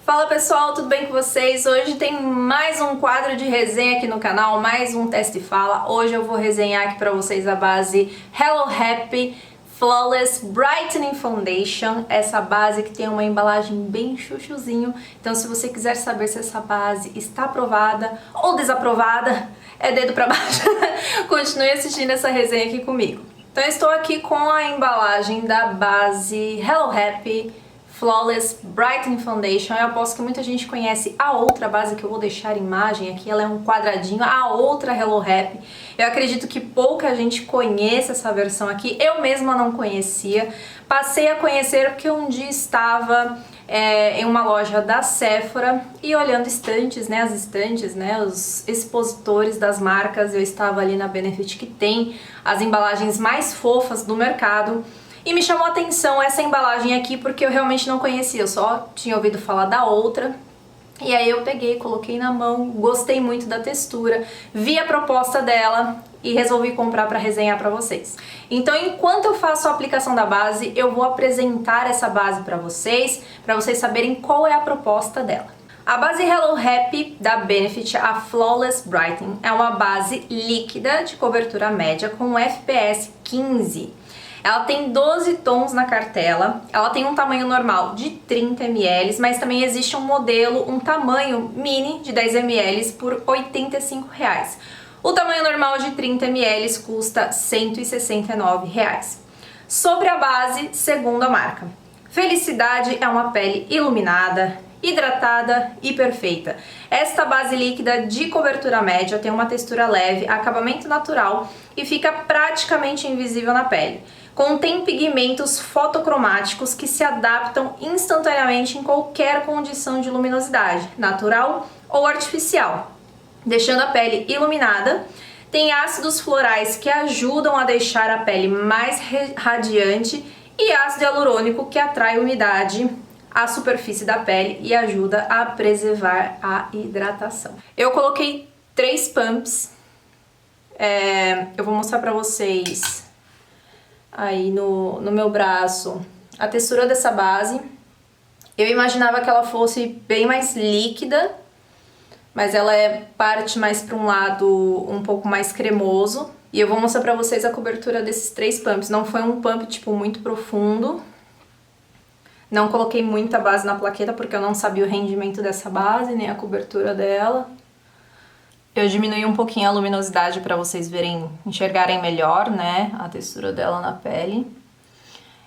Fala pessoal, tudo bem com vocês? Hoje tem mais um quadro de resenha aqui no canal, mais um teste e fala. Hoje eu vou resenhar aqui pra vocês a base Hello Happy Flawless Brightening Foundation. Essa base que tem uma embalagem bem chuchuzinho. Então se você quiser saber se essa base está aprovada ou desaprovada, é dedo pra baixo. Continue assistindo essa resenha aqui comigo. Então eu estou aqui com a embalagem da base Hello Happy Flawless Brightening Foundation. Eu aposto que muita gente conhece a outra base que eu vou deixar imagem aqui, ela é um quadradinho, a outra Hello Happy. Eu acredito que pouca gente conhece essa versão aqui, eu mesma não conhecia. Passei a conhecer porque um dia estava em uma loja da Sephora e olhando estantes, as estantes, os expositores das marcas, eu estava ali na Benefit que tem as embalagens mais fofas do mercado. E me chamou a atenção essa embalagem aqui porque eu realmente não conhecia, eu só tinha ouvido falar da outra. E aí eu peguei, coloquei na mão, gostei muito da textura, vi a proposta dela e resolvi comprar para resenhar para vocês. Então enquanto eu faço a aplicação da base, eu vou apresentar essa base para vocês saberem qual é a proposta dela. A base Hello Happy da Benefit, a Flawless Brightening, é uma base líquida de cobertura média com FPS 15. Ela tem 12 tons na cartela, ela tem um tamanho normal de 30 ml, mas também existe um modelo, um tamanho mini de 10 ml por R$ 85. O tamanho normal de 30 ml custa R$ 169. Sobre a base, segundo a marca, Felicidade é uma pele iluminada, hidratada e perfeita. Esta base líquida de cobertura média tem uma textura leve, acabamento natural e fica praticamente invisível na pele. Contém pigmentos fotocromáticos que se adaptam instantaneamente em qualquer condição de luminosidade, natural ou artificial, deixando a pele iluminada. Tem ácidos florais que ajudam a deixar a pele mais radiante e ácido hialurônico que atrai umidade à superfície da pele e ajuda a preservar a hidratação. Eu coloquei 3 pumps, eu vou mostrar pra vocês aí no meu braço a textura dessa base. Eu imaginava que ela fosse bem mais líquida, mas ela parte mais para um lado um pouco mais cremoso. E eu vou mostrar pra vocês a cobertura desses 3 pumps. Não foi um pump tipo muito profundo. Não coloquei muita base na plaqueta porque eu não sabia o rendimento dessa base, nem a cobertura dela. Eu diminui um pouquinho a luminosidade para vocês enxergarem melhor, a textura dela na pele.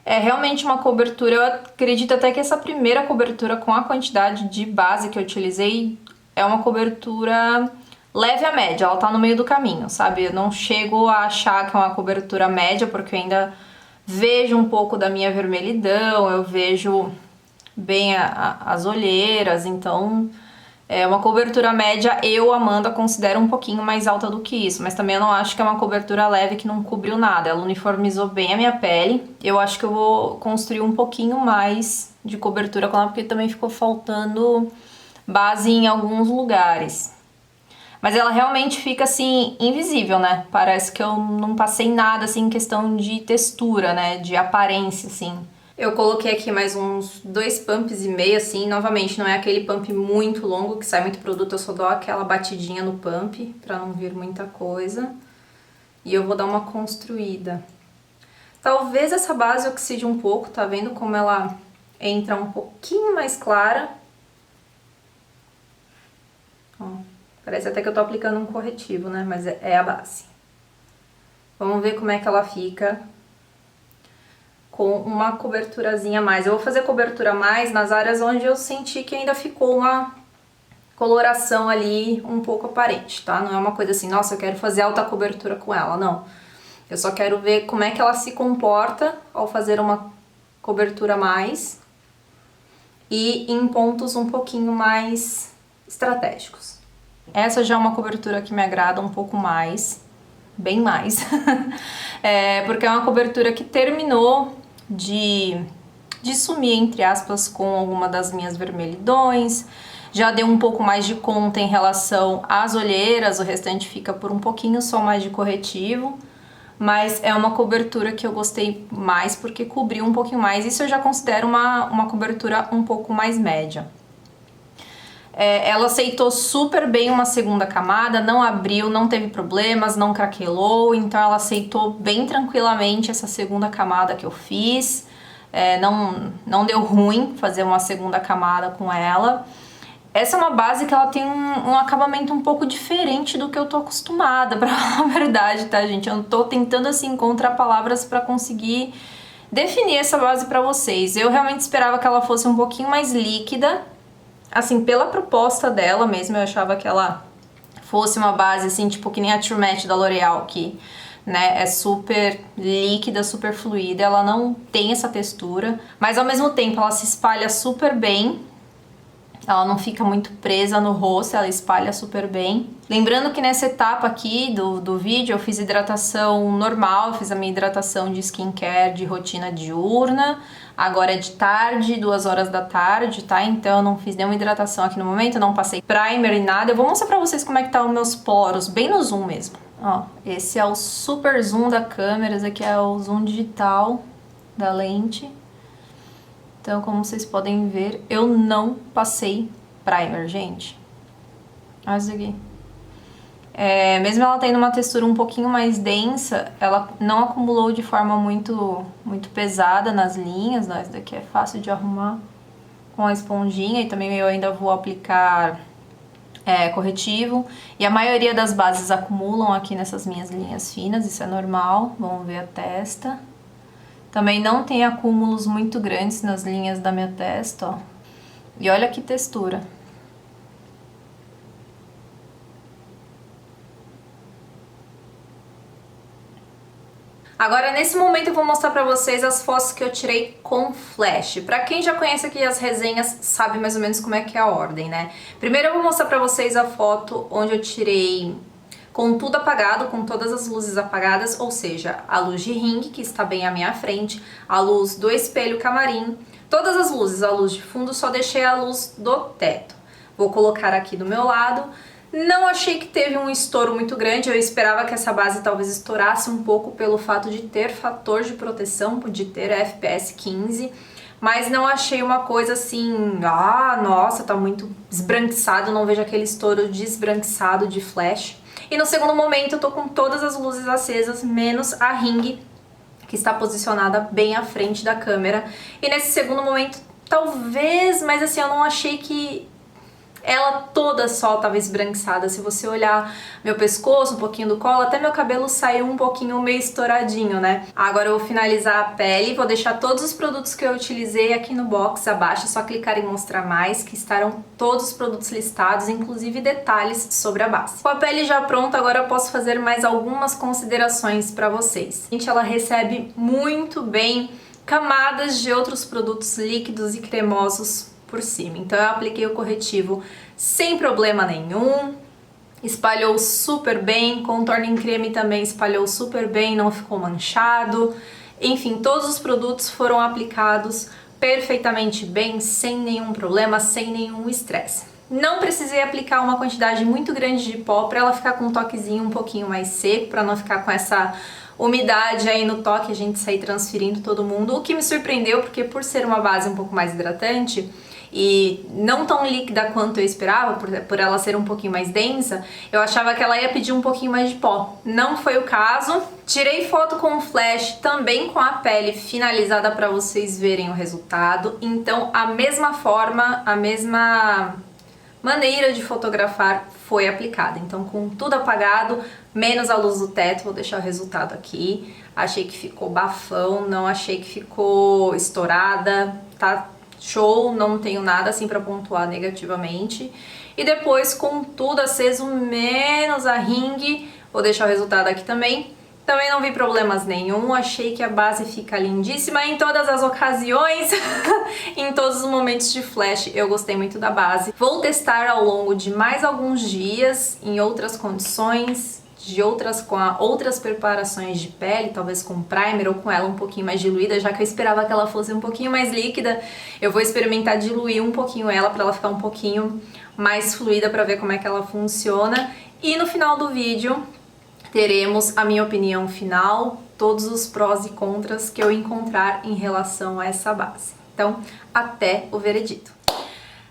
É realmente uma cobertura, eu acredito até que essa primeira cobertura com a quantidade de base que eu utilizei é uma cobertura leve a média, ela tá no meio do caminho, sabe? Eu não chego a achar que é uma cobertura média porque eu ainda vejo um pouco da minha vermelhidão, eu vejo bem as olheiras, então é uma cobertura média, eu, Amanda, considero um pouquinho mais alta do que isso, mas também eu não acho que é uma cobertura leve que não cobriu nada, ela uniformizou bem a minha pele. Eu acho que eu vou construir um pouquinho mais de cobertura com ela, porque também ficou faltando base em alguns lugares. Mas ela realmente fica assim, invisível, Parece que eu não passei nada assim em questão de textura, de aparência, assim. Eu coloquei aqui mais uns 2 pumps e meio, assim, novamente, não é aquele pump muito longo, que sai muito produto, eu só dou aquela batidinha no pump, pra não vir muita coisa. E eu vou dar uma construída. Talvez essa base oxide um pouco, tá vendo como ela entra um pouquinho mais clara? Ó, parece até que eu tô aplicando um corretivo, mas é a base. Vamos ver como é que ela fica com uma coberturazinha a mais. Eu vou fazer cobertura a mais nas áreas onde eu senti que ainda ficou uma coloração ali um pouco aparente, tá? Não é uma coisa assim, nossa, eu quero fazer alta cobertura com ela, não. Eu só quero ver como é que ela se comporta ao fazer uma cobertura a mais e em pontos um pouquinho mais estratégicos. Essa já é uma cobertura que me agrada um pouco mais, bem mais, porque é uma cobertura que terminou de sumir, entre aspas, com alguma das minhas vermelhidões, já deu um pouco mais de conta em relação às olheiras, o restante fica por um pouquinho só mais de corretivo, mas é uma cobertura que eu gostei mais porque cobriu um pouquinho mais, isso eu já considero uma cobertura um pouco mais média. Ela aceitou super bem uma segunda camada, não abriu, não teve problemas, não craquelou, então ela aceitou bem tranquilamente essa segunda camada que eu fiz. Não deu ruim fazer uma segunda camada com ela. Essa é uma base que ela tem um acabamento um pouco diferente do que eu tô acostumada, pra falar a verdade, tá, gente? Eu tô tentando, assim, encontrar palavras pra conseguir definir essa base pra vocês. Eu realmente esperava que ela fosse um pouquinho mais líquida, assim, pela proposta dela mesmo, eu achava que ela fosse uma base, assim, tipo que nem a True Match da L'Oreal, que, né, é super líquida, super fluida, ela não tem essa textura, mas ao mesmo tempo ela se espalha super bem. Ela não fica muito presa no rosto, ela espalha super bem. Lembrando que nessa etapa aqui do vídeo eu fiz hidratação normal, eu fiz a minha hidratação de skincare de rotina diurna. Agora é de tarde, 2 horas da tarde, tá? Então eu não fiz nenhuma hidratação aqui no momento, não passei primer e nada. Eu vou mostrar pra vocês como é que tá os meus poros, bem no zoom mesmo. Ó, esse é o super zoom da câmera, esse aqui é o zoom digital da lente. Então, como vocês podem ver, eu não passei primer, gente. Olha isso aqui. Mesmo ela tendo uma textura um pouquinho mais densa, ela não acumulou de forma muito pesada nas linhas. Né? Isso daqui é fácil de arrumar com a esponjinha. E também eu ainda vou aplicar corretivo. E a maioria das bases acumulam aqui nessas minhas linhas finas, isso é normal. Vamos ver a testa. Também não tem acúmulos muito grandes nas linhas da minha testa, ó. E olha que textura. Agora, nesse momento, eu vou mostrar pra vocês as fotos que eu tirei com flash. Pra quem já conhece aqui as resenhas, sabe mais ou menos como é que é a ordem, né? Primeiro eu vou mostrar pra vocês a foto onde eu tirei com tudo apagado, com todas as luzes apagadas, ou seja, a luz de ringue, que está bem à minha frente, a luz do espelho camarim, todas as luzes, a luz de fundo, só deixei a luz do teto. Vou colocar aqui do meu lado. Não achei que teve um estouro muito grande, eu esperava que essa base talvez estourasse um pouco pelo fato de ter fator de proteção, de ter FPS 15, mas não achei uma coisa assim, nossa, tá muito esbranquiçado, não vejo aquele estouro de esbranquiçado de flash. E no segundo momento eu tô com todas as luzes acesas, menos a ring, que está posicionada bem à frente da câmera. E nesse segundo momento, talvez, mas assim, eu não achei que ela toda só tava esbranquiçada. Se você olhar meu pescoço, um pouquinho do colo, até meu cabelo saiu um pouquinho meio estouradinho, né? Agora eu vou finalizar a pele, vou deixar todos os produtos que eu utilizei aqui no box abaixo, é só clicar em mostrar mais, que estarão todos os produtos listados, inclusive detalhes sobre a base. Com a pele já pronta, agora eu posso fazer mais algumas considerações para vocês. Gente, ela recebe muito bem camadas de outros produtos líquidos e cremosos por cima. Então eu apliquei o corretivo sem problema nenhum, espalhou super bem, contorno em creme também espalhou super bem, não ficou manchado. Enfim, todos os produtos foram aplicados perfeitamente bem, sem nenhum problema, sem nenhum estresse. Não precisei aplicar uma quantidade muito grande de pó para ela ficar com um toquezinho um pouquinho mais seco, para não ficar com essa umidade aí no toque, a gente sair transferindo todo mundo, o que me surpreendeu, porque por ser uma base um pouco mais hidratante e não tão líquida quanto eu esperava, por ela ser um pouquinho mais densa, eu achava que ela ia pedir um pouquinho mais de pó. Não foi o caso. Tirei foto com flash, também com a pele finalizada para vocês verem o resultado. Então a mesma forma, a mesma maneira de fotografar foi aplicada. Então com tudo apagado, menos a luz do teto, vou deixar o resultado aqui. Achei que ficou bafão, não achei que ficou estourada, tá show, não tenho nada assim pra pontuar negativamente. E depois com tudo aceso, menos a ring, vou deixar o resultado aqui também. Também não vi problemas nenhum, achei que a base fica lindíssima em todas as ocasiões, em todos os momentos de flash, eu gostei muito da base. Vou testar ao longo de mais alguns dias, em outras condições, com outras preparações de pele, talvez com primer ou com ela um pouquinho mais diluída, já que eu esperava que ela fosse um pouquinho mais líquida, eu vou experimentar diluir um pouquinho ela para ela ficar um pouquinho mais fluida para ver como é que ela funciona. E no final do vídeo teremos a minha opinião final, todos os prós e contras que eu encontrar em relação a essa base. Então, até o veredito.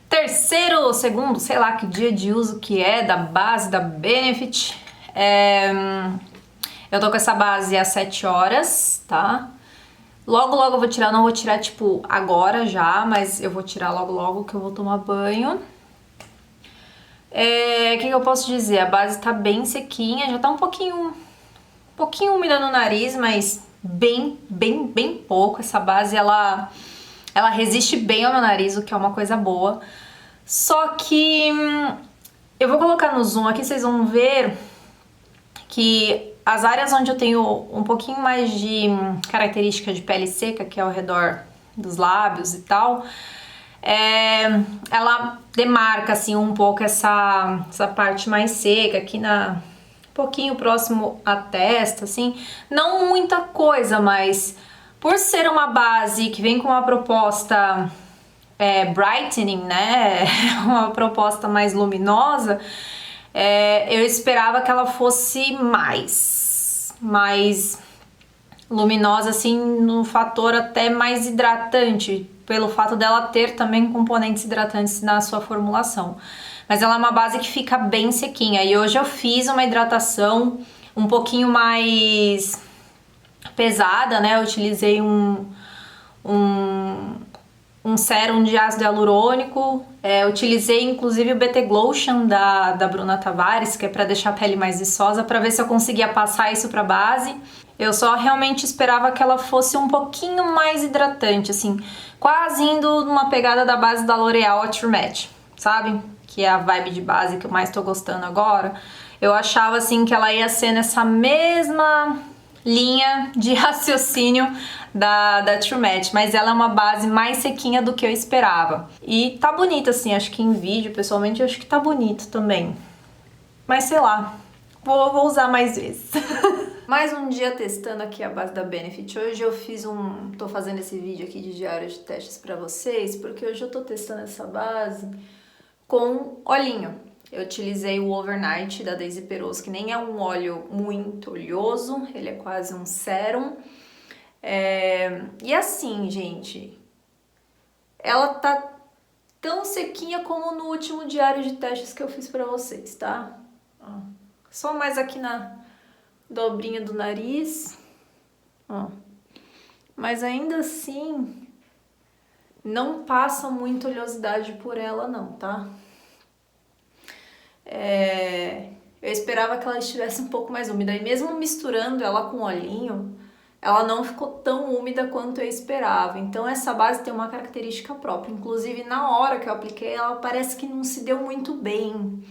Terceiro, segundo, sei lá que dia de uso que é, da base da Benefit. Eu tô com essa base há 7 horas, tá? Logo eu vou tirar, não vou tirar tipo agora já, mas eu vou tirar logo que eu vou tomar banho. O que eu posso dizer? A base tá bem sequinha, já tá um pouquinho úmida no nariz, mas bem pouco. Essa base, ela resiste bem ao meu nariz, o que é uma coisa boa. Só que eu vou colocar no zoom aqui, vocês vão ver que as áreas onde eu tenho um pouquinho mais de característica de pele seca, que é ao redor dos lábios e tal, ela demarca assim um pouco essa parte mais seca aqui um pouquinho próximo à testa, assim, não muita coisa, mas por ser uma base que vem com uma proposta brightening, né, uma proposta mais luminosa, eu esperava que ela fosse mais luminosa, assim, no fator até mais hidratante, pelo fato dela ter também componentes hidratantes na sua formulação. Mas ela é uma base que fica bem sequinha, e hoje eu fiz uma hidratação um pouquinho mais pesada, né? Eu utilizei um sérum de ácido hialurônico, utilizei inclusive o BT Glotion da Bruna Tavares, que é para deixar a pele mais viçosa, para ver se eu conseguia passar isso para base. Eu só realmente esperava que ela fosse um pouquinho mais hidratante, assim, quase indo numa pegada da base da L'Oréal a True Match, sabe? Que é a vibe de base que eu mais tô gostando agora. Eu achava, assim, que ela ia ser nessa mesma linha de raciocínio da True Match, mas ela é uma base mais sequinha do que eu esperava. E tá bonita, assim, acho que em vídeo, pessoalmente, eu acho que tá bonito também. Mas sei lá, vou usar mais vezes. Mais um dia testando aqui a base da Benefit. Hoje eu tô fazendo esse vídeo aqui de diário de testes pra vocês, porque hoje eu tô testando essa base com olhinho. Eu utilizei o Overnight da Daisy Peroso, que nem é um óleo muito oleoso, ele é quase um sérum. E assim, gente, ela tá tão sequinha como no último diário de testes que eu fiz pra vocês, tá? Ó, só mais aqui na dobrinha do nariz, ó. Mas ainda assim, não passa muita oleosidade por ela não, tá? Eu esperava que ela estivesse um pouco mais úmida, e mesmo misturando ela com olhinho, ela não ficou tão úmida quanto eu esperava. Então essa base tem uma característica própria, inclusive na hora que eu apliquei, ela parece que não se deu muito bem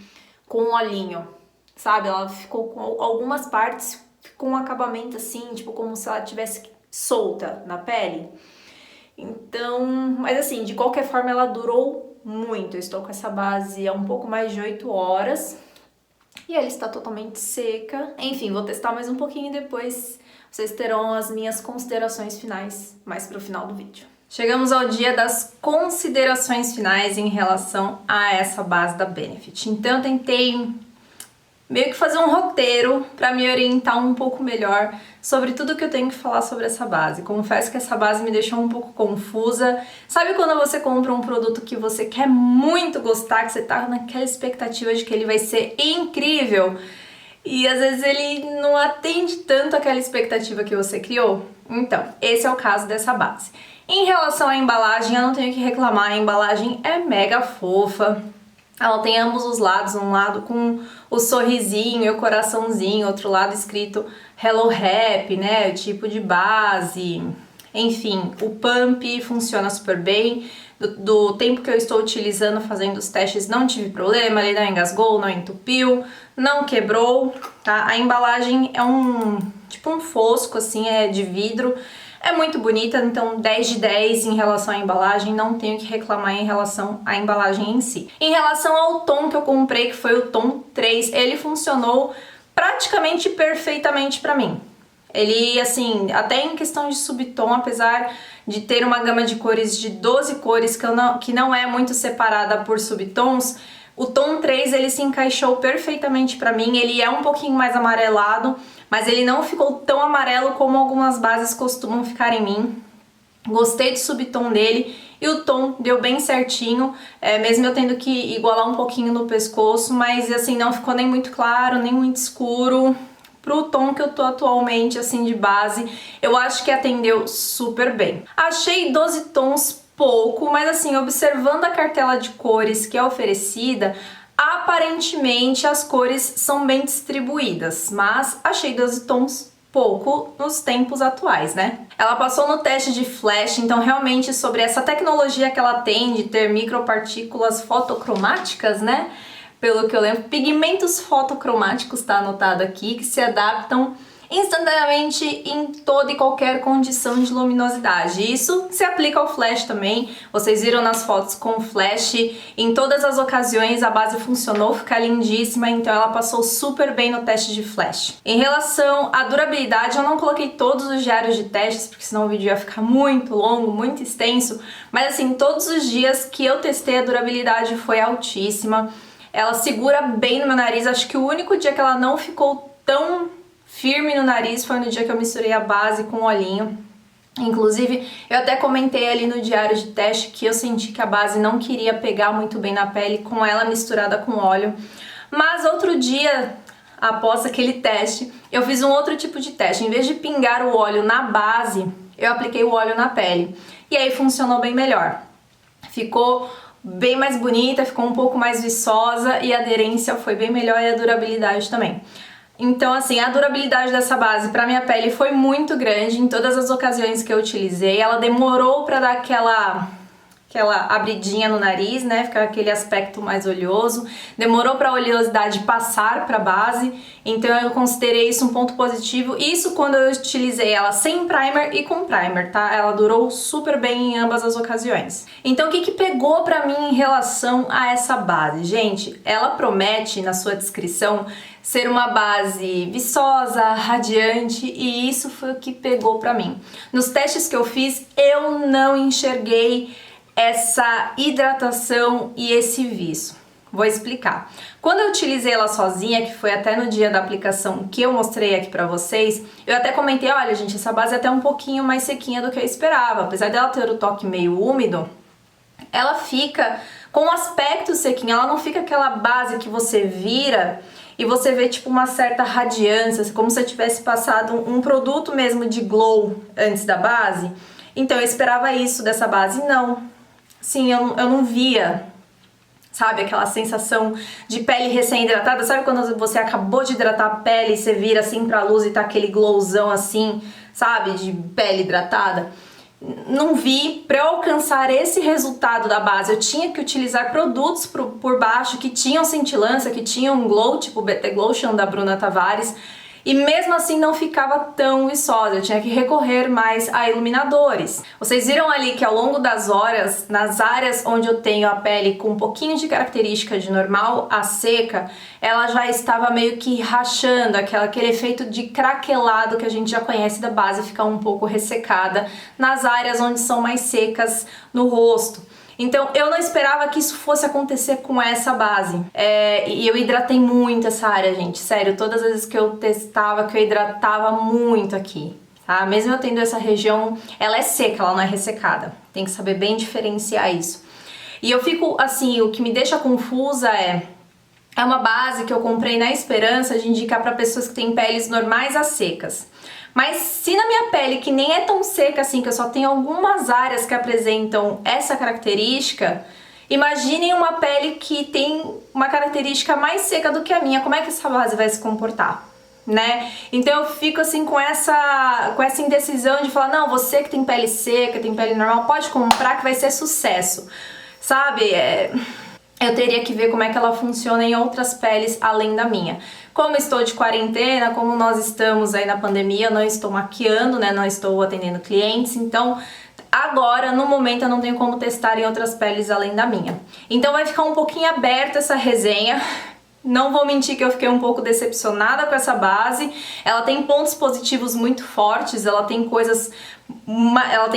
com o olhinho, sabe? Ela ficou com algumas partes com um acabamento assim, tipo como se ela tivesse solta na pele. Então, mas assim, de qualquer forma ela durou muito. Eu estou com essa base há um pouco mais de 8 horas e ela está totalmente seca. Enfim, vou testar mais um pouquinho e depois vocês terão as minhas considerações finais mais pro final do vídeo. Chegamos ao dia das considerações finais em relação a essa base da Benefit. Então eu tentei meio que fazer um roteiro para me orientar um pouco melhor sobre tudo que eu tenho que falar sobre essa base. Confesso que essa base me deixou um pouco confusa. Sabe quando você compra um produto que você quer muito gostar, que você tá naquela expectativa de que ele vai ser incrível e às vezes ele não atende tanto aquela expectativa que você criou? Então, esse é o caso dessa base. Em relação à embalagem, eu não tenho que reclamar, a embalagem é mega fofa. Ela tem ambos os lados, um lado com o sorrisinho e o coraçãozinho, outro lado escrito Hello Happy, né, o tipo de base. Enfim, o pump funciona super bem. Do tempo que eu estou utilizando, fazendo os testes, não tive problema, ele não engasgou, não entupiu, não quebrou, tá? A embalagem é tipo um fosco, assim, é de vidro. É muito bonita, então 10 de 10 em relação à embalagem, não tenho que reclamar em relação à embalagem em si. Em relação ao tom que eu comprei, que foi o tom 3, ele funcionou praticamente perfeitamente pra mim. Ele, assim, até em questão de subtom, apesar de ter uma gama de cores de 12 cores, que não é muito separada por subtons, o tom 3 ele se encaixou perfeitamente pra mim. Ele é um pouquinho mais amarelado, mas ele não ficou tão amarelo como algumas bases costumam ficar em mim. Gostei do subtom dele e o tom deu bem certinho, mesmo eu tendo que igualar um pouquinho no pescoço, mas assim, não ficou nem muito claro, nem muito escuro. Pro tom que eu tô atualmente, assim, de base, eu acho que atendeu super bem. Achei 12 tons pouco, mas assim, observando a cartela de cores que é oferecida, aparentemente as cores são bem distribuídas, mas achei 12 tons pouco nos tempos atuais, né? Ela passou no teste de flash, então realmente sobre essa tecnologia que ela tem de ter micropartículas fotocromáticas, né? Pelo que eu lembro, pigmentos fotocromáticos tá anotado aqui, que se adaptam instantaneamente em toda e qualquer condição de luminosidade. Isso se aplica ao flash também. Vocês viram nas fotos com flash, em todas as ocasiões a base funcionou, fica lindíssima, então ela passou super bem no teste de flash. Em relação à durabilidade, eu não coloquei todos os diários de testes, porque senão o vídeo ia ficar muito longo, muito extenso, mas assim, todos os dias que eu testei a durabilidade foi altíssima. Ela segura bem no meu nariz, acho que o único dia que ela não ficou tão firme no nariz foi no dia que eu misturei a base com o olhinho. Inclusive, eu até comentei ali no diário de teste que eu senti que a base não queria pegar muito bem na pele com ela misturada com óleo. Mas outro dia, após aquele teste, eu fiz um outro tipo de teste. Em vez de pingar o óleo na base, eu apliquei o óleo na pele. E aí funcionou bem melhor. Ficou bem mais bonita, ficou um pouco mais viçosa e a aderência foi bem melhor e a durabilidade também. Então assim, a durabilidade dessa base para minha pele foi muito grande em todas as ocasiões que eu utilizei. Ela demorou para dar aquela abridinha no nariz, né, ficar aquele aspecto mais oleoso. Demorou para a oleosidade passar para a base, então eu considerei isso um ponto positivo. Isso quando eu utilizei ela sem primer e com primer, tá? Ela durou super bem em ambas as ocasiões. Então o que pegou para mim em relação a essa base? Gente, ela promete na sua descrição ser uma base viçosa, radiante, e isso foi o que pegou para mim. Nos testes que eu fiz, eu não enxerguei essa hidratação e esse viço. Vou explicar. Quando eu utilizei ela sozinha, que foi até no dia da aplicação que eu mostrei aqui pra vocês, eu até comentei, olha gente, essa base é até um pouquinho mais sequinha do que eu esperava. Apesar dela ter o toque meio úmido, ela fica com um aspecto sequinho, ela não fica aquela base que você vira e você vê tipo uma certa radiância, como se eu tivesse passado um produto mesmo de glow antes da base. Então eu esperava isso dessa base, não. Sim, eu não via, sabe, aquela sensação de pele recém-hidratada. Sabe quando você acabou de hidratar a pele e você vira assim pra luz e tá aquele glowzão assim, sabe, de pele hidratada? Não vi. Pra eu alcançar esse resultado da base, eu tinha que utilizar produtos por baixo que tinham cintilância, que tinham um glow, tipo o BT Glotion da Bruna Tavares. E mesmo assim não ficava tão viçosa, eu tinha que recorrer mais a iluminadores. Vocês viram ali que ao longo das horas, nas áreas onde eu tenho a pele com um pouquinho de característica de normal a seca, ela já estava meio que rachando, aquele efeito de craquelado que a gente já conhece da base, ficar um pouco ressecada nas áreas onde são mais secas no rosto. Então eu não esperava que isso fosse acontecer com essa base. E eu hidratei muito essa área, gente. Sério, todas as vezes que eu testava, que eu hidratava muito aqui, tá? Mesmo eu tendo essa região, ela é seca, ela não é ressecada. Tem que saber bem diferenciar isso. E eu fico, assim, o que me deixa confusa é uma base que eu comprei na esperança de indicar para pessoas que têm peles normais a secas. Mas se na minha pele, que nem é tão seca assim, que eu só tenho algumas áreas que apresentam essa característica, imaginem uma pele que tem uma característica mais seca do que a minha, como é que essa base vai se comportar, né? Então eu fico assim com essa indecisão de falar, não, você que tem pele seca, tem pele normal, pode comprar que vai ser sucesso, sabe? Eu teria que ver como é que ela funciona em outras peles além da minha. Como estou de quarentena, como nós estamos aí na pandemia, eu não estou maquiando, né? Não estou atendendo clientes, então agora, no momento, eu não tenho como testar em outras peles além da minha. Então vai ficar um pouquinho aberta essa resenha. Não vou mentir que eu fiquei um pouco decepcionada com essa base. Ela tem pontos positivos muito fortes, ela tem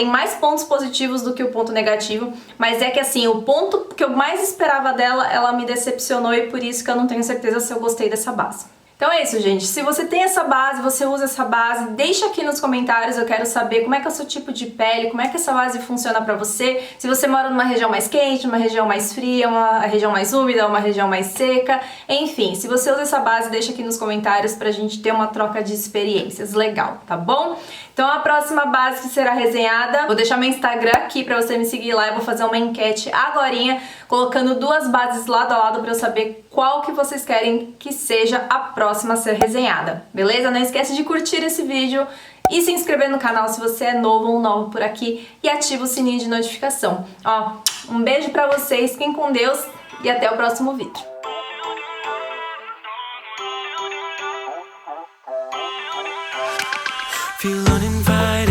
mais pontos positivos do que o ponto negativo, mas é que assim, o ponto que eu mais esperava dela, ela me decepcionou e por isso que eu não tenho certeza se eu gostei dessa base. Então é isso, gente. Se você tem essa base, você usa essa base, deixa aqui nos comentários, eu quero saber como é que é o seu tipo de pele, como é que essa base funciona pra você. Se você mora numa região mais quente, uma região mais fria, uma região mais úmida, uma região mais seca, enfim, se você usa essa base, deixa aqui nos comentários pra gente ter uma troca de experiências legal, tá bom? Então a próxima base que será resenhada, vou deixar meu Instagram aqui pra você me seguir lá, eu vou fazer uma enquete agorinha, colocando duas bases lado a lado pra eu saber qual que vocês querem que seja a próxima a ser resenhada, beleza? Não esquece de curtir esse vídeo e se inscrever no canal se você é novo ou novo por aqui e ativa o sininho de notificação. Ó, um beijo pra vocês, fiquem com Deus e até o próximo vídeo. Feel uninvited.